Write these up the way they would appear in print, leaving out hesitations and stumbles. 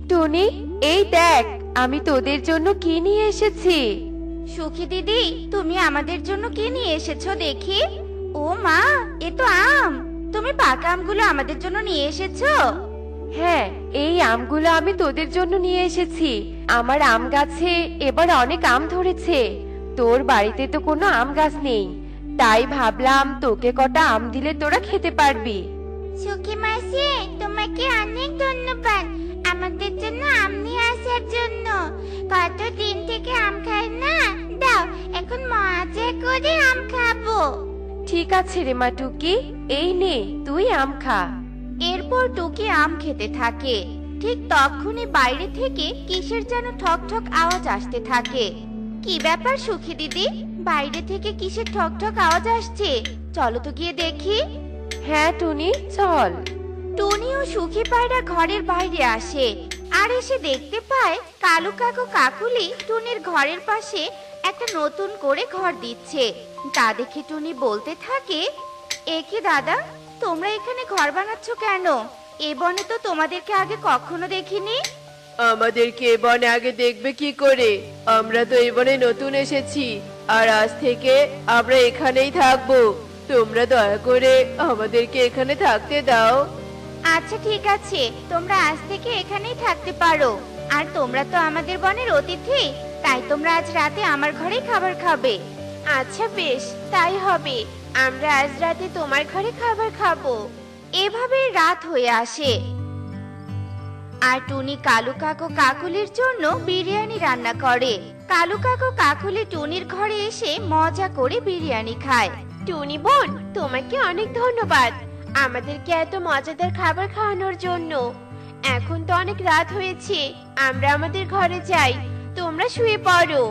টুনি, এই দেখ, আমি তোদের জন্য কি নিয়ে এসেছি। সুখী দিদি, তুমি আমাদের জন্য কি নিয়ে এসেছো দেখি? ও মা, এ তো আম। তুমি পাকা আমগুলো আমাদের জন্য নিয়ে এসেছো? হ্যাঁ, এই আমগুলো আমি তোদের জন্য নিয়ে এসেছি। আমার আম গাছে এবার অনেক আম ধরেছে। তোর বাড়িতে তো কোনো আম গাছ নেই, তাই ভাবলাম তোকে কটা আম দিলে তোরা খেতে পারবি। সুখী মাসি, তোমাকে অনেক ধন্যবাদ আমাদের জন্য আম নিয়ে আসার জন্য। কতদিন থেকে আম খাই না, দাও এখন মজা করে আম খাবো। ঠিক আছে রে মা টুকি, এই নে তুই আম খা। এরপর টুকি আম খেতে থাকে। ঠিক তখনই বাইরে থেকে কিসের যেন ঠক ঠক আওয়াজ আসতে থাকে। কি ব্যাপার সুখী দিদি, বাইরে থেকে কিসের ঠক ঠক আওয়াজ আসছে? চলো তো গিয়ে দেখি। হ্যাঁ টুনি, চল। টুনি ও সুখী পায়রা ঘরের বাইরে আসে আর এসে দেখতে পায় কালু কাকু কাকুলি টুনির ঘরের পাশে একটা নতুন করে ঘর দিচ্ছে। তা দেখে টুনি বলতে থাকে, এ কি দাদা, তোমরা এখানে ঘর বানাচ্ছ কেন? এ বনে তো তোমাদেরকে আগে কখনো দেখিনি। আমাদেরকে এ বনে আগে দেখবে কি করে? আমরা তো এই বনে নতুন এসেছি, আর আজ থেকে আমরা এখানেই থাকবো। তোমরা দয়া করে আমাদেরকে এখানে থাকতে দাও। আচ্ছা ঠিক আছে, তোমরা আজ থেকে এখানেই থাকতে পারো। আর তোমরা তো আমাদের বনের অতিথি, তাই তোমরা আজ রাতে আমার ঘরেই খাবার খাবে। আচ্ছা বেশ, তাই হবে। আমরা আজ রাতে তোমার ঘরে খাবার খাবো। এভাবেই রাত হয়ে আসে আর টুনি কালু কাকু কাকুলির জন্য বিরিয়ানি রান্না করে। কালু কাকু কাকুলি টুনির ঘরে এসে মজা করে বিরিয়ানি খায়। টুনি বোন, তোমাকে অনেক ধন্যবাদ আমাদেরকে এত মজাদার খাবার খাওয়ানোর জন্য। এখন তো অনেক রাত হয়েছে, আমরা আমাদের ঘরে যাই, তোমরা শুয়ে পড়ো।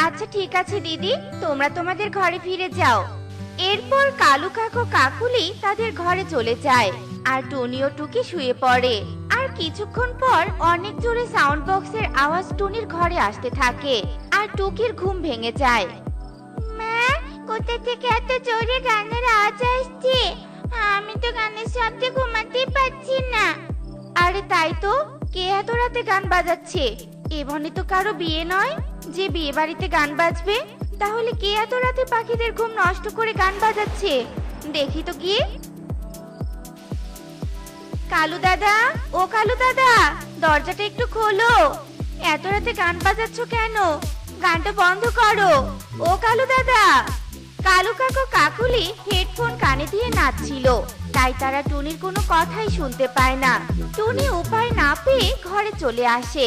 আচ্ছা ঠিক আছে দিদি, তোমরা তোমাদের ঘরে ফিরে যাও। এরপর কালু কাকু কাকুলি তাদের ঘরে চলে যায় আর টুনি ও টুকি শুয়ে পড়ে। আর কিছুক্ষণ পর অনেক জোরে সাউন্ড বক্সের আওয়াজ টুনির ঘরে আসতে থাকে আর টুকির ঘুম ভেঙে যায়। মা, কোথা থেকে এত জোরে গানের আওয়াজ আসছে? আমি তো গানের শব্দে ঘুমাতেই পারছি না। আরে তাই তো, কে এত রাতে গান বাজাচ্ছে? এমনি তো কারো বিয়ে নয় যে বিয়ে বাড়িতে গান বাজবে। তাহলে কে এত রাতে পাখিদের ঘুম নষ্ট করে গান বাজাচ্ছে? দেখি তো গিয়ে। কালু দাদা, ও কালু দাদা, দরজাটা একটু খোলো। এত রাতে গান বাজাচ্ছ কেন? গানটা বন্ধ করো। ও কালু দাদা। কালু কাকু কাকুলি হেডফোন কানে দিয়ে নাচছিল, তাই তারা টুনির কোনো কথাই শুনতে পায় না। টুনি উপায় না পেয়ে ঘরে চলে আসে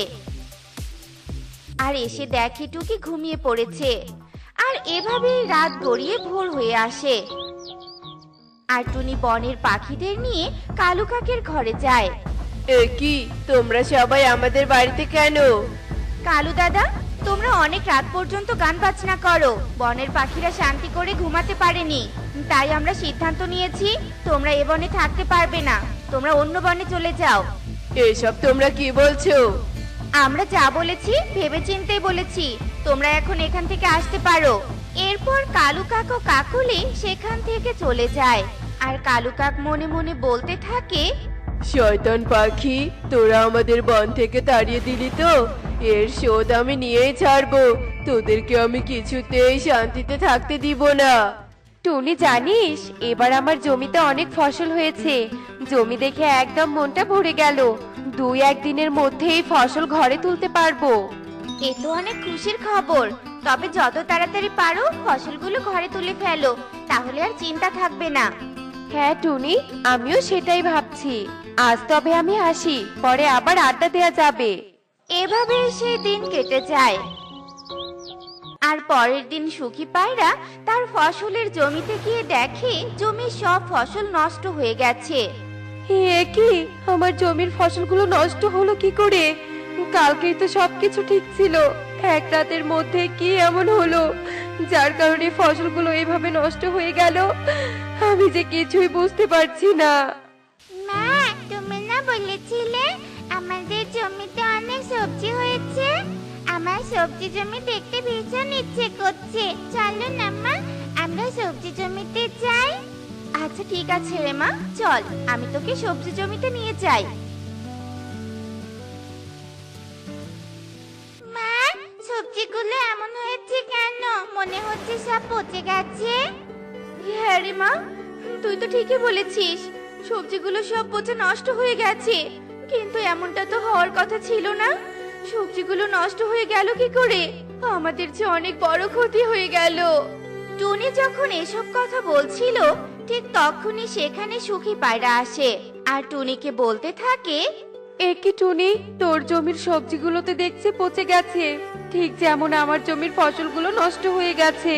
আর এসে দেখে টুকি ঘুমিয়ে পড়েছে। আর এভাবেই রাত গড়িয়ে ভোর হয়ে আসে আর টুনি বনের পাখিদের নিয়ে কালু কাকের ঘরে যায়। এ কি, তোমরা সবাই আমাদের বাড়িতে কেন? কালু দাদা, তোমরা অনেক রাত পর্যন্ত গান বাজনা করো, বনের পাখিরা শান্তি করে ঘুমাতে পারেনি। তাই আমরা সিদ্ধান্ত নিয়েছি তোমরা এ বনে থাকতে পারবে না, তোমরা অন্য বনে চলে যাও। এসব তোমরা কি বলছো? আমরা যা বলেছি ভেবেচিন্তেই বলেছি, তোমরা এখন এখান থেকে আসতে পারো। এরপর কালু কাক ও কাকুলি সেখান থেকে চলে যায় আর কালু কাক মনে মনে বলতে থাকে, শয়তান পাখি, তোরা আমাদের বন থেকে তাড়িয়ে দিলি তো, এর শোধ আমি নিয়েই ছাড়বো। তোদেরকে আমি কিছুতেই শান্তিতে থাকতে দিব না। টুনি জানিস, এবার আমার জমিতে অনেক ফসল হয়েছে। জমি দেখে একদম মনটা ভরে গেল। 2-1 দিনের মধ্যেই ফসল ঘরে তুলতে পারবো। এ তো অনেক খুশির খবর। তবে যত তাড়াতাড়ি পারো ফসলগুলো ঘরে তুলে ফেলো, তাহলে আর চিন্তা থাকবে না। হ্যাঁ টুনি, আমিও সেটাই ভাবছি। আজ তবে আমি আসি, পরে আবার আড্ডা দেয়া যাবে। এভাবে সেই দিন কেটে যায় আর পরের দিন সুখী পায়রা তার ফসলের জমিতে গিয়ে দেখে জমির সব ফসল নষ্ট হয়ে গেছে। এ কি, আমার জমির ফসলগুলো নষ্ট হলো কি করে? কালকেই তো সবকিছু ঠিক ছিল, এক রাতের মধ্যে কি এমন হলো যার কারণে ফসলগুলো এভাবে নষ্ট হয়ে গেল? আমি যে কিছুই বুঝতে পারছি না। মা, তুমি না বলেছিলে আমাদের জমিতে অনেক সবজি হয়েছে? আমার সবজি জমি দেখতে ভীষণ ইচ্ছে করছে। চলো না মা, আমরা সবজি জমিতে যাই। আচ্ছা ঠিক আছে রে মা, চল আমি তোকে সবজি জমিতে নিয়ে যাই। সবজিগুলো এমন হয়েছে কেন? মনে হচ্ছে সব পচে গেছে। হ্যাঁ রে মা, তুই তো ঠিকই বলেছিস, সবজিগুলো সব পচে নষ্ট হয়ে গেছে। কিন্তু এমনটা তো হওয়ার কথা ছিল না। সবজিগুলো নষ্ট হয়ে গেল কি করে? আমাদের যে অনেক বড় ক্ষতি হয়ে গেল। টুনি যখন এসব কথা বলছিল, ঠিক তখনই সেখানে সুখী পায়রা আসে আর টুনিকে বলতে থাকে, এ কি টুনি, তোর জমির সবজিগুলোতে দেখছি পচে গেছে, ঠিক যেমন আমার জমির ফসলগুলো নষ্ট হয়ে গেছে।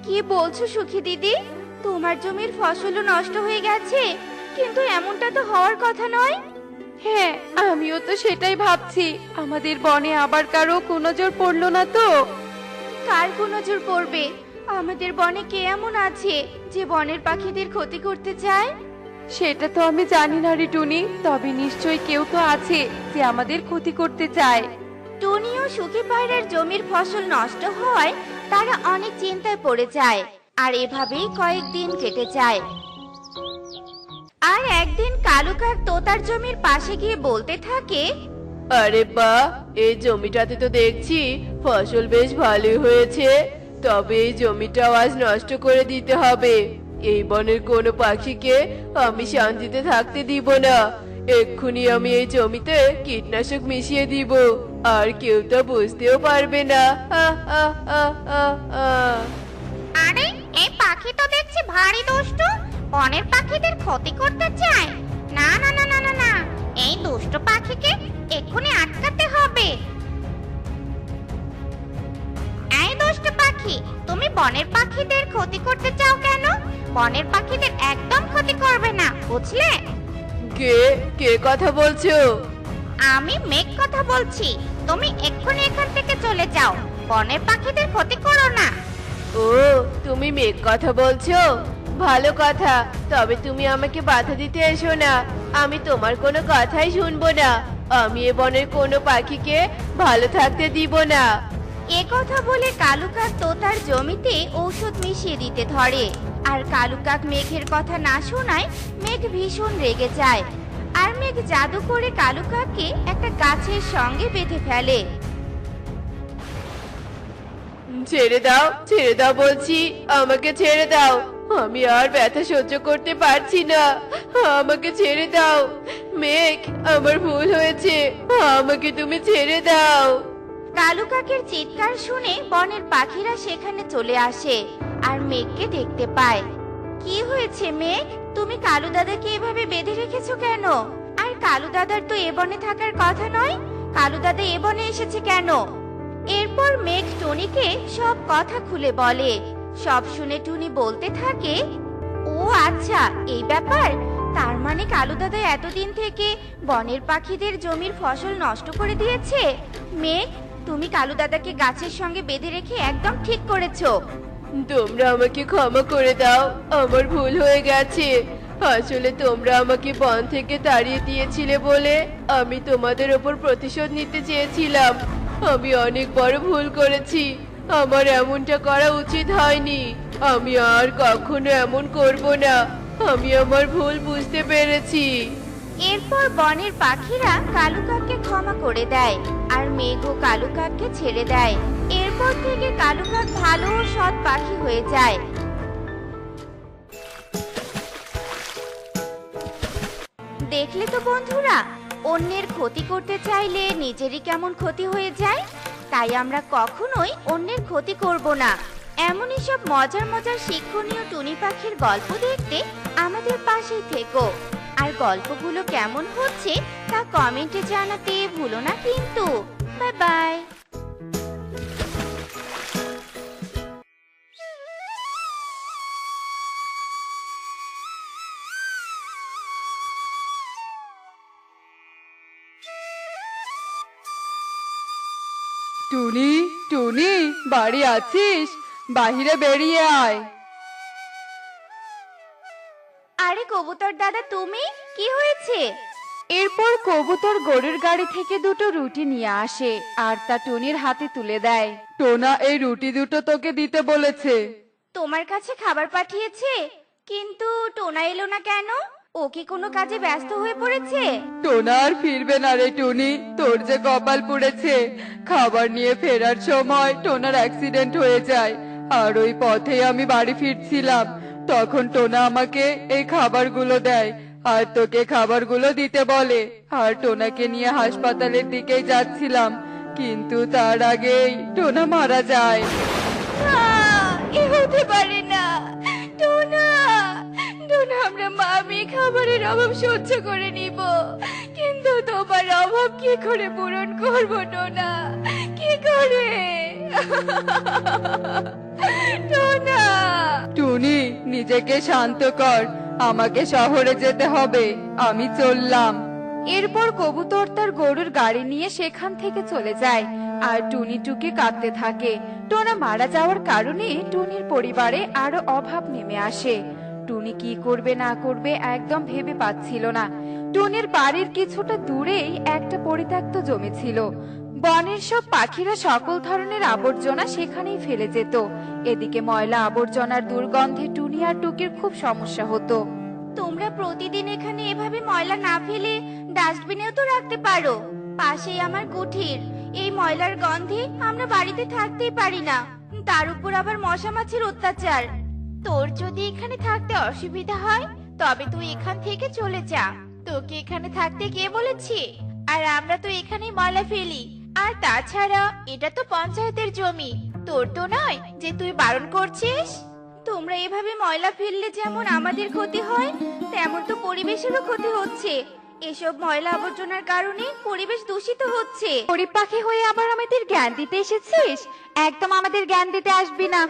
কি বলছো সুখী দিদি? তোমার জমির ফসলও নষ্ট হয়ে গেছে? কিন্তু এমনটা তো হওয়ার কথা নয়। হ্যাঁ, আমিও তো সেটাই ভাবছি। আমাদের বনে আবার কারো কুনজর পড়লো না তো? কার কোন নজর পড়বে? আমাদের বনে কে এমন আছে যে বনের পাখিদের ক্ষতি করতে চায়? সেটা তো আমি জানি না রে টুনি, তবে নিশ্চয়ই কেউ তো আছে যে আমাদের ক্ষতি করতে চায়। টুনি ও সুখী পায়রার জমির ফসল নষ্ট হওয়ায় তারা অনেক চিন্তায় পড়ে যায়। আর এভাবেই কয়েকদিন কেটে যায়। আর একদিন কালু কাক তোতার জমির পাশে গিয়ে বলতে থাকে, আরে বাহ, এই জমিটাতে তো দেখছি ফসল বেশ ভালোই হয়েছে। তবে এই জমিটাও আজ নষ্ট করে দিতে হবে। এই বনের কোনো পাখিকে আমি শান্তিতে থাকতে দিব না। এক্ষুনি আমি এই জমিতে কীটনাশক মিশিয়ে দিব, আর কেউ তো বুঝতেও পারবে না। আহ, আহ, আহ, আহ, আহ। আরে এই পাখি তো দেখছি ভারী দুষ্ট, বনের পাখিদের ক্ষতি করতে চায়। না না না না না না, এই দুষ্ট পাখিকে এক্ষুনি আটকাতে হবে। এই দুষ্ট পাখি, তুমি বনের পাখিদের ক্ষতি করতে চাও কেন? বনের পাখিদের একদম ক্ষতি করবে না, বুঝলে? কে কে কথা বলছো? আমি মেঘ কথা বলছি। তুমি এক্ষুনি এখান থেকে চলে যাও, বনের পাখিদের ক্ষতি করো না। ও, তুমি মেঘ কথা বলছো? ভালো কথা, তবে তুমি আমাকে বাধা দিতে এসো না। আমি তোমার কোনো কথাই শুনবো না। আমি এ বনের কোনো পাখিকে ভালো থাকতে দিব না। এ কথা বলে কালু কাক তোতার জমিতে ঔষধ মিশিয়ে দিতে ধরে। আর কালু কাক মেঘের কথা না শোনায় মেঘ ভীষণ রেগে যায়। আর মেঘ জাদু করে কালু কাককে একটা গাছের সঙ্গে বেঁধে ফেলে। ছেড়ে দাও, ছেড়ে দাও বলছি, আমাকে ছেড়ে দাও। আমি আর ব্যথা সহ্য করতে পারছি না। আমাকে ছেড়ে দাও। মেঘ, আমার ভুল হয়েছে, আমাকে তুমি ছেড়ে দাও। কালু কাকের চিৎকার শুনে বনের পাখিরা সেখানে চলে আসে আর মেঘকে দেখতে পায়। কি হয়েছে মেঘ? তুমি কালু দাদাকে এভাবে বেঁধে রেখেছো কেন? আর কালু দাদার তো এ বনে থাকার কথা নয়। কালু দাদা এ বনে এসেছে কেন? এরপর মেঘ টুনিকে সব কথা খুলে বলে। সব শুনে টুনি বলতে থাকে, ও আচ্ছা, এই ব্যাপার। তার মানে কালু দাদা এতদিন থেকে বনের পাখিদের জমির ফসল নষ্ট করে দিয়েছে। মেঘ, তুমি কালু দাদাকে গাছের সঙ্গে বেঁধে রেখে একদম ঠিক করেছো। তোমরা আমাকে ক্ষমা করে দাও, আমার ভুল হয়ে গেছে। আসলে তোমরা আমাকে বন থেকে তাড়িয়ে দিয়েছিলে বলে আমি তোমাদের ওপর প্রতিশোধ নিতে চেয়েছিলাম। আমি অনেক বড় ভুল করেছি। আমার এমনটা করা উচিত হয়নি। আমি আর কখনো এমন করব না। আমি আমার ভুল বুঝতে পেরেছি। এরপর বনের পাখিরা কালু কাককে ক্ষমা করে দেয় আর মেঘও কালু কাককে ছেড়ে দেয়। এরপর থেকে কালু কাক ভালো ও সৎ পাখি হয়ে যায়। দেখলে তো বন্ধুরা, অন্যের ক্ষতি করতে চাইলে নিজেরই কেমন ক্ষতি হয়ে যায়। তাই আমরা কখনোই অন্যের ক্ষতি করব না। এমনই সব মজার মজার শিক্ষণীয় টুনি পাখির গল্প দেখতে আমাদের পাশেই থেকো। আর গল্পগুলো কেমন হচ্ছে তা কমেন্টে জানাতে ভুলো না কিন্তু। Bye bye. টুনি, টুনি, বাড়ি আছিস? বাহিরে বেরিয়ে আয়। আরে কবুতর দাদা, তুমি? কি হয়েছে? এরপর কবুতর গরুর গাড়ি থেকে দুটো রুটি নিয়ে আসে আর তা টুনির হাতে তুলে দেয়। টোনা এই রুটি দুটো তোকে দিতে বলেছে। তোমার কাছে খাবার পাঠিয়েছে, কিন্তু টোনা এলো না কেন? ও কি কোনো কাজে ব্যস্ত হয়ে পড়েছে? টোনা আর ফিরবে না রে টুনি, তো তোর যে কপাল পুড়েছে, খাবার নিয়ে ফেরার সময় টোনার অ্যাক্সিডেন্ট হয়ে যায়। আর ওই পথে আমি বাড়ি ফিরছিলাম, তখন টোনা আমাকে এই খাবারগুলো দেয় আর তোকে খাবারগুলো দিতে বলে। আর টোনাকে নিয়ে হাসপাতালের দিকেই যাচ্ছিলাম, কিন্তু তার আগেই টোনা মারা যায়। না, এ হতে পারে না। টোনা, টোনা, আমরা মা মেয়ে খাবারের অভাব সহ্য করে নিব, কিন্তু তোমার অভাব কি করে পূরণ করব টোনা? কি করে? টোনা। টুনি, নিজেকে শান্ত কর, আমাকে শহরে যেতে হবে, আমি চললাম। এরপর কবুতর তার গরুর গাড়ি নিয়ে সেখান থেকে চলে যায় আর টুনি টুকি কাঁদতে থাকে। টোনা মারা যাওয়ার কারণে টুনির পরিবারে আরো অভাব নেমে আসে। টুনি কি করবে না করবে একদম ভেবে পাচ্ছিল না। টুনির বাড়ির কিছুটা দূরেই একটা পরিত্যক্ত জমি ছিল। বনের সব পাখিরা সকল ধরনের আবর্জনা সেখানেই ফেলে যেত। এদিকে ময়লা আবর্জনার দুর্গন্ধে টুনি আর টুকির খুব সমস্যা হতো। তোমরা প্রতিদিন এখানে এভাবে ময়লা না ফেলে ডাস্টবিনেও তো রাখতে পারো। পাশেই আমার কুঠির, এই ময়লার গন্ধে আমরা বাড়িতে থাকতেই পারি না, তার উপর আবার মশা মাছির অত্যাচার। তোর যদি এখানে থাকতে অসুবিধা হয় তবে তুই এখান থেকে চলে যা। তোকে এখানে থাকতে কে বলেছে? আর আমরা তো এখানেই ময়লা ফেলি। আর তাছাড়া এটা তো পঞ্চায়েতের জমি, তোর তো নয় যে তুই বারণ করছিস। তোমরা এভাবে ময়লা ফেললে যেমন আমাদের ক্ষতি হয়, তেমন তো পরিবেশেরও ক্ষতি হচ্ছে। এসব ময়লা আবর্জনার কারণে পরিবেশ দূষিত হচ্ছে। গরিব পাখি হয়ে আবার আমাদের জ্ঞান দিতে এসেছিস? একদম আমাদের জ্ঞান দিতে আসবি না।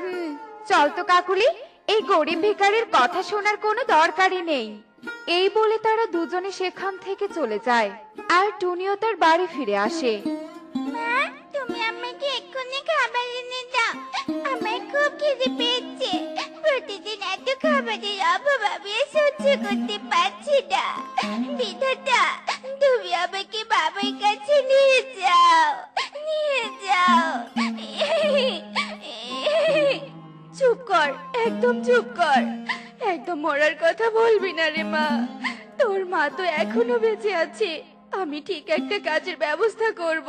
চল তো কাকুলি, এই গরিব ভিখারির কথা শোনার কোনো দরকারই নেই। এই বলে তারা দুজনে সেখান থেকে চলে যায় আর টুনিও তার বাড়ি ফিরে আসে। মা, তুমি আমাকে এক্ষুনি খাবার এনে দাও, আমার খুব খিদে পেয়েছে। প্রতিদিন এত খাবারের অভাব আমি আর সহ্য করতে পারছি না। বিধাতা, তুমি আমাকে বাবার কাছে নিয়ে যাও, নিয়ে যাও। চুপ কর, একদম চুপ কর। একদম মরার কথা বলবি না রে মা। তোর মা তো এখনো বেঁচে আছে। আমি ঠিক একটা কাজের ব্যবস্থা করব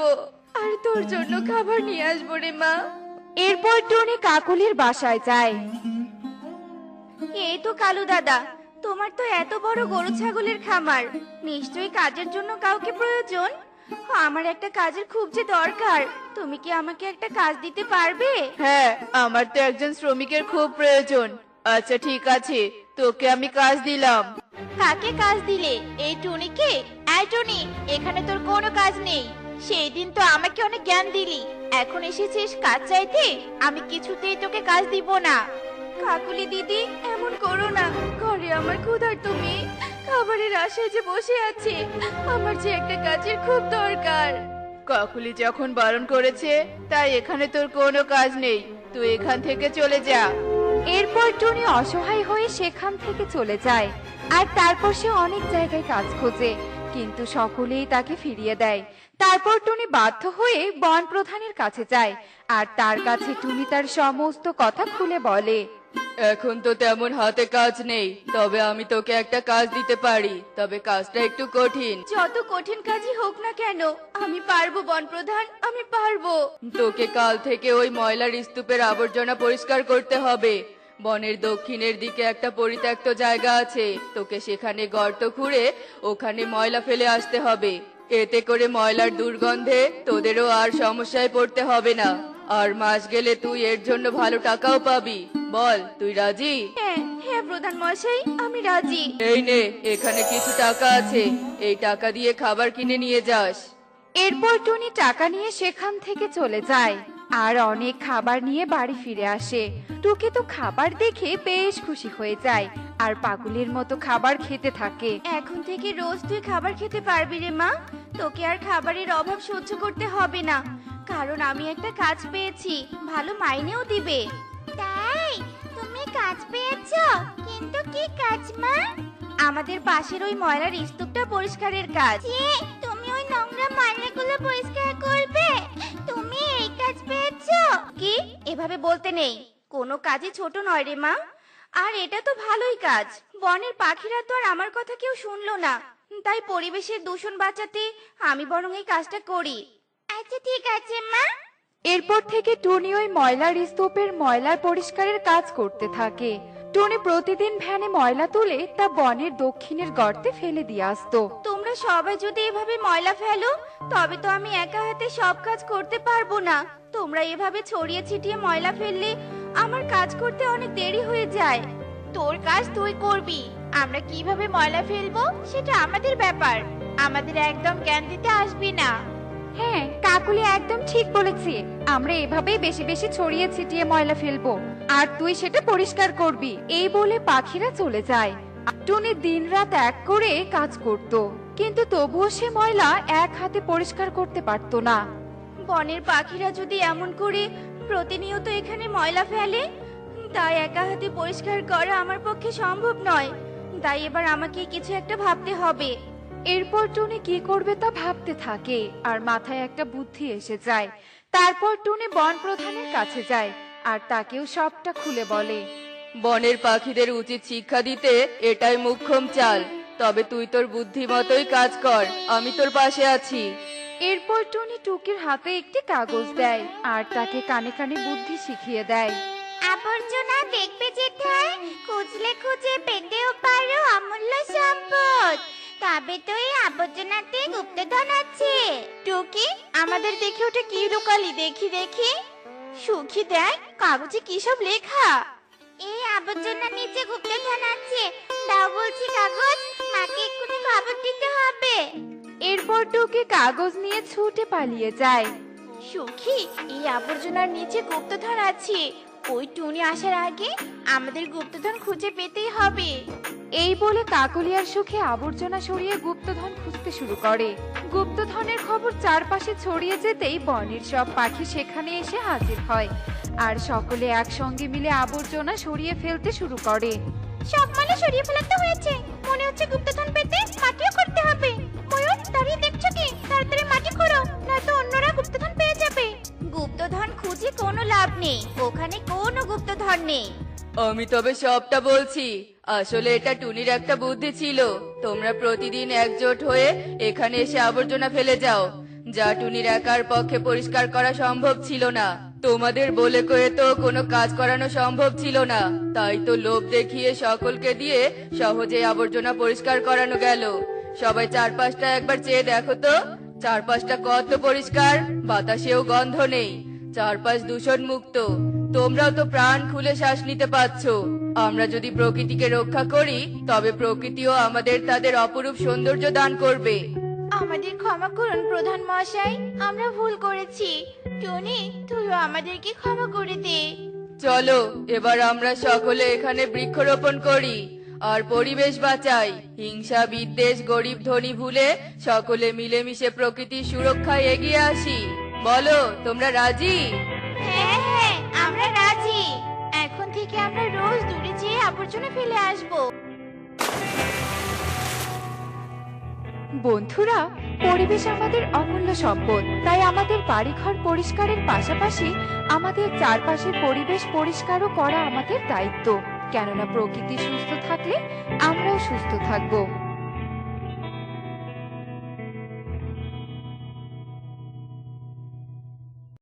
আর তোর জন্য খাবার নিয়ে আসবো রে মা। এরপর টুনি কাকুলির বাসায় যায়। এই তো কালু দাদা, তোমার তো এত বড় গরু ছাগলের খামার, নিশ্চয়ই কাজের জন্য কাউকে প্রয়োজন। আমার একটা কাজের খুব যে দরকার, তুমি কি আমাকে একটা কাজ দিতে পারবে? হ্যাঁ, আমার তো একজন শ্রমিকের খুব প্রয়োজন। আচ্ছা ঠিক আছে, তোকে আমি কাজ দিলাম। কাকে কাজ দিলে? এই টুনিকে? এই টুনি, এখানে তোর কোনো কাজ নেই। সেই দিন তো আমাকে অনেক জ্ঞান দিলি, এখন এসেছিস কাজ চাইতে? আমি কিছুতেই তোকে কাজ দিব না। কাকুলি দিদি, এমন করো না। ঘরে আমার ক্ষুধার্ত মেয়ে খাবারের আশায় যে বসে আছে, আমার যে একটা কাজের খুব দরকার। কাকুলি যখন বারণ করেছে, তাই এখানে তোর কোনো কাজ নেই, তুই এখান থেকে চলে যা। এরপর টুনি অসহায় হয়ে সেখান থেকে চলে যায় আর তারপর সে অনেক জায়গায় কাজ খোঁজে, কিন্তু সকলেই তাকে ফিরিয়ে দেয়। তারপর টুনি বাধ্য হয়ে বন প্রধানের কাছে যায় আর তার কাছে টুনি তার সমস্ত কথা খুলে বলে। এখন তো তেমন হাতে কাজ নেই, তবে আমি তোকে একটা কাজ দিতে পারি, তবে কাজটা একটু কঠিন। যত কঠিন কাজই হোক না কেন, আমি পারবো বন প্রধান, আমি পারবো। তোকে কাল থেকে ওই ময়লার স্তূপের আবর্জনা পরিষ্কার করতে হবে। বনের দক্ষিণের দিকে একটা পরিত্যক্ত জায়গা আছে, তোকে সেখানে গর্ত খুঁড়ে ওখানে ময়লা ফেলে আসতে হবে। এতে করে ময়লার দুর্গন্ধে তোদেরও আর সমস্যায় পড়তে হবে না। আর মাস গেলে তুই এর জন্য ভালো টাকাও পাবি। বল, তুই রাজি? হ্যাঁ হ্যাঁ প্রধান মশাই, আমি রাজি। এই নে, এখানে কিছু টাকা আছে, এই টাকা দিয়ে খাবার কিনে নিয়ে যাস। এরপর টুনি টাকা নিয়ে সেখান থেকে চলে যায় আর অনেক খাবার নিয়ে বাড়ি ফিরে আসে। টুকি তো খাবার দেখে বেশ খুশি হয়ে যায় আর পাগলের মতো খাবার খেতে থাকে। এখন থেকে রোজ তুই খাবার খেতে পারবি রে মা। তোকে আর খাবারের অভাব সহ্য করতে হবে না, কারণ আমি একটা কাজ পেয়েছি, ভালো মাইনেও দিবে। তাই? তুমি কাজ পেয়েছো? কিন্তু কি কাজ মা? আমাদের পাশের ওই ময়লার স্তূপটা পরিষ্কারের কাজ। তুমি ওই নোংরা ময়লাগুলো পরিষ্কার করবে? তুমি এই কাজ পেয়েছো? কি? এভাবে বলতে নেই, কোনো কাজই ছোট নয় রে মা। আর এটা তো ভালোই কাজ, বনের পাখিরা তো আর আমার কথা কেউ শুনলো না। তাই পরিবেশের দূষণ বাঁচাতে আমি বরং এই কাজটা করি। আচ্ছা ঠিক আছে মা। এরপর থেকে টুনি ওই ময়লার স্তূপের ময়লা পরিষ্কারের কাজ করতে থাকে। টুনি প্রতিদিন ভ্যানে ময়লা তুলে তা বনের দক্ষিণের গর্তে ফেলে দিয়ে আসতো। তোমরা সবাই যদি এভাবে ময়লা ফেলো তবে তো আমি একা হাতে সব কাজ করতে পারবো না। তোমরা এভাবে ছড়িয়ে ছিটিয়ে ময়লা ফেললে আমার কাজ করতে অনেক দেরি হয়ে যায়। তোর কাজ তুই করবি, আমরা কিভাবে ময়লা ফেলবো সেটা আমাদের ব্যাপার। আমাদের একদম জ্ঞান দিতে আসবি না। হ্যাঁ, কাকুলি একদম ঠিক বলেছে। আমরা এভাবেই বেশি বেশি ছড়িয়ে ছিটিয়ে ময়লা ফেলবো, আর তুই সেটা পরিষ্কার করবি। এই বলে পাখিরা চলে যায়। টুনি দিনরাত এক করে কাজ করত, কিন্তু তবুও সে ময়লা এক হাতে পরিষ্কার করতে পারতো না। বনের পাখিরা যদি এমন করে প্রতিনিয়ত এখানে ময়লা ফেলে, তাই একা হাতে পরিষ্কার করা আমার পক্ষে সম্ভব নয়। তাই এবার আমাকে কিছু একটা ভাবতে হবে। এরপর টুনি কি করবে তা ভাবতে থাকে, আর মাথায় একটা বুদ্ধি এসে যায়। তারপর টুনি বন প্রধানের কাছে যায় আর তাকেও সবটা খুলে বলে। বনের পাখিদের উচিত শিক্ষা দিতে এটাই মুখ্যম চাল। তবে তুই তোর বুদ্ধি মতোই কাজ কর, আমি তোর পাশে আছি। এরপর টুনি টুকির হাতে একটি কাগজ দেয় আর তাকে কানে কানে বুদ্ধি শিখিয়ে দেয়। আবর্জনা দেখবে যেথায়, খুঁজলে খুঁজে পেতেও পারো অমূল্য সম্পদ। তবে তো এই আবর্জনাতে গুপ্তধন আছে। টুকি, আমাদের দেখে ওটা কি লুকালি? দেখি দেখি। সুখী দেখ, কাগজে কি সব লেখা। এই আবর্জনার নিচে গুপ্তধন আছে। দাও বলছি কাগজ, মাকে এক্ষুনি খবর দিতে হবে। এরপর টুকি কাগজ নিয়ে ছুটে পালিয়ে যায়। সুখী, এই আবর্জনার নিচে গুপ্তধন আছে। ওই টুনি আসার আগে আমাদের গুপ্তধন খুঁজে পেতেই হবে। এই বলে কাকলি আর সুখী আবর্জনা সরিয়ে গুপ্তধন খুঁজতে শুরু করে। গুপ্তধনের খবর চারপাশে ছড়িয়ে যেতেই বনের সব পাখি সেখানে এসে হাজির হয়, আর সকলে একসঙ্গে মিলে আবর্জনা সরিয়ে ফেলতে শুরু করে। সব মালা সরিয়ে ফেলাতে হয়েছে, মনে হচ্ছে গুপ্তধন পেতে মাটিও করতে হবে। ময়ূর, দাঁড়িয়ে দেখছো কি? তাড়াতাড়ি মাটি করো, নয়তো অন্যরা গুপ্তধন পেয়ে যাবে। গুপ্তধন খুঁজে কোনো লাভ নেই, ওখানে কোনো গুপ্তধন নেই। আমি তবে সবটা বলছি। আসলে এটা টুনির একটা বুদ্ধি ছিল। তোমরা প্রতিদিন একজোট হয়ে এখানে এসে আবর্জনা ফেলে যাও, যা টুনির একার পক্ষে পরিষ্কার করা সম্ভব ছিল না। তোমাদের বলে কয়ে তো কোনো কাজ করানো সম্ভব ছিল না, তাই তো লোভ দেখিয়ে সকলকে দিয়ে সহজে আবর্জনা পরিষ্কার করানো গেল। সবাই চারপাশটা একবার চেয়ে দেখো তো, চারপাশটা কত পরিষ্কার, বাতাসেও গন্ধ নেই, চারপাশ দূষণ মুক্ত। তোমরাও তো প্রাণ খুলে শ্বাস নিতে পারছো। আমরা যদি প্রকৃতিকে রক্ষা করি, তবে প্রকৃতিও আমাদের তাদের অপরূপ সৌন্দর্য দান করবে। আমাদের ক্ষমা করুন প্রধান মশাই, আমরা ভুল করেছি। টুনি, তুইও আমাদেরকে ক্ষমা করে দে। চলো এবার আমরা সকলে এখানে বৃক্ষরোপণ করি আর পরিবেশ বাঁচাই। হিংসা বিদ্বেষ গরিব ধনী ভুলে সকলে মিলেমিশে প্রকৃতির সুরক্ষায় এগিয়ে আসি। বলো, তোমরা রাজি? হ্যাঁ হ্যাঁ, আমরা রাজি। এখন থেকে আমরা রোজ দূরে যেয়ে আবর্জনা ফেলে আসবো। বন্ধুরা, পরিবেশ আমাদের অমূল্য সম্পদ, তাই আমাদের বাড়িঘর পরিষ্কারের পাশাপাশি আমাদের চারপাশের পরিবেশ পরিষ্কারও করা আমাদের দায়িত্ব। কেননা প্রকৃতি সুস্থ থাকলে আমরাও সুস্থ থাকবো।